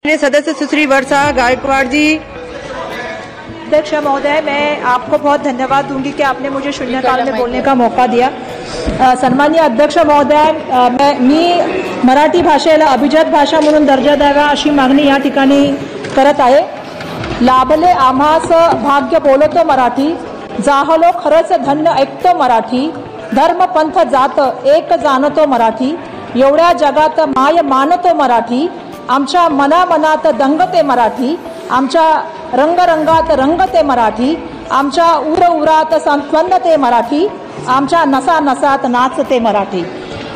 सदस्य सुश्री वर्षा गायकवाड़ जी। अध्यक्ष महोदय, मैं आपको बहुत धन्यवाद दूंगी कि आपने मुझे शून्यकाल में बोलने का मौका दिया। सन्माननीय अध्यक्ष महोदय, मी मराठी भाषेला अभिजात भाषा म्हणून दर्जा द्यावा अशी मागणी या ठिकाणी करत आहे। लाभले आम्हास भाग्य बोलतो मराठी, जाहलो खरंच धन्य ऐकतो मराठी, धर्म पंथ जात एक जाणतो मराठी, एवढ्या जगात माय मानतो मराठी, आमच्या मनामनात दंगते मराठी, आमच्या रंगरंगात रंगते मराठी, आमच्या उरात संस्वन्नते मराठी, आमच्या नसा नसात नाचते मराठी।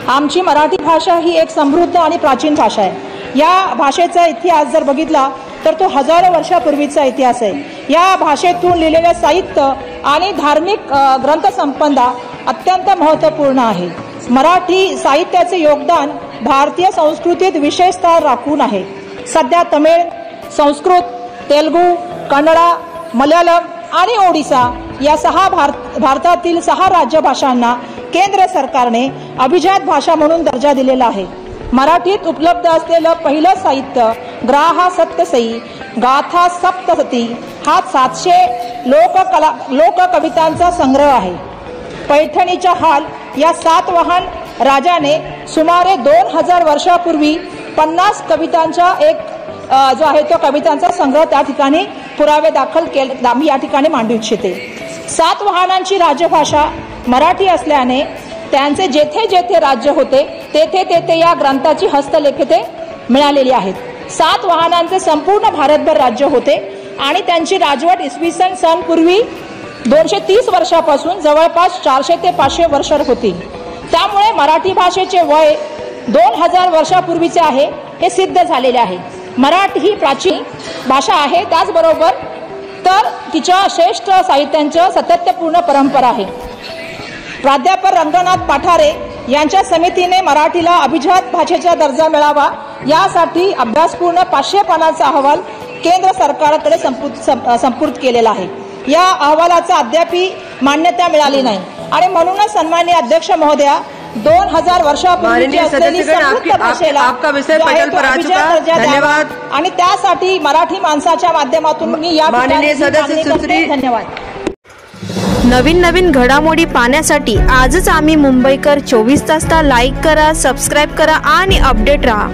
आमची मराठी भाषा ही एक समृद्ध आणि प्राचीन भाषा आहे। या भाषेचा इतिहास जर बघितला तर तो हजारो वर्षापूर्वीचा इतिहास आहे। या भाषेतून लिहिलेले साहित्य आणि धार्मिक ग्रंथसंपदा अत्यंत महत्त्वपूर्ण आहे। मराठी साहित्याचे योगदान भारतीय संस्कृतीत विशेष स्थान राखून आहे। सध्या तमिळ, संस्कृत, तेलुगू, कन्नडा, मल्याळम आणि ओडिसा या भारतातील 6 राज्यभाषांना केंद्र सरकारने अभिजात भाषा म्हणून दर्जा दिलेला आहे। मराठीत उपलब्ध असलेलं पहिलं साहित्य ग्राहा सप्तसई गाथा सप्तसती हा 700 लोककवितांचा संग्रह आहे। पैठणीच्या हाल या सातवाहन राजाने सुमारे 2000 वर्षापूर्वी 50 कवितांचा एक जो आहे तो कवितांचा संग्रह त्या ठिकाणी पुरावे दाखल केले। आम्ही या ठिकाणी मांडू इच्छिते। सातवाहनांची राजभाषा मराठी असल्याने त्यांचे जेथे जेथे राज्य होते तेथे तेथे या ग्रंथाची हस्तलेखिते मिळालेली आहेत। सातवाहनांचे संपूर्ण भारतभर राज्य होते आणि त्यांची राजवट इसवी सन पूर्वी 230 वर्षापासून जवळपास 400 ते 500 वर्ष होती। त्यामुळे मराठी भाषेचे वय 2000 वर्षापूर्वीचे आहे हे सिद्ध झालेले आहे। मराठी ही प्राचीन भाषा आहे, त्याचबरोबर तर तिच्या श्रेष्ठ साहित्यांची सातत्यपूर्ण परंपरा आहे। प्राध्यापक रंगनाथ पाठारे यांच्या समितीने मराठीला अभिजात भाषेचा दर्जा मिळावा यासाठी अभ्यासपूर्ण 500 पानांचा अहवाल केंद्र सरकारकडे संपुर्द केलेला आहे। या अहवालाचा अद्यापी मान्यता मिळाली नाही आणि म्हणूनच सन्माननीय अध्यक्ष महोदया 2000 वर्षापूर्वी असलेली संस्कृत भाषेला आपका विषय पटल पर आ चुका। धन्यवाद। आणि त्यासाठी मराठी माणसाच्या माध्यमातून मी या सदस्य सुश्री धन्यवाद। नवीन घडामोडी पाहण्यासाठी आजच आम्ही मुंबईकर 24 तासला लाईक करा, सबस्क्राईब करा आणि अपडेट रहा।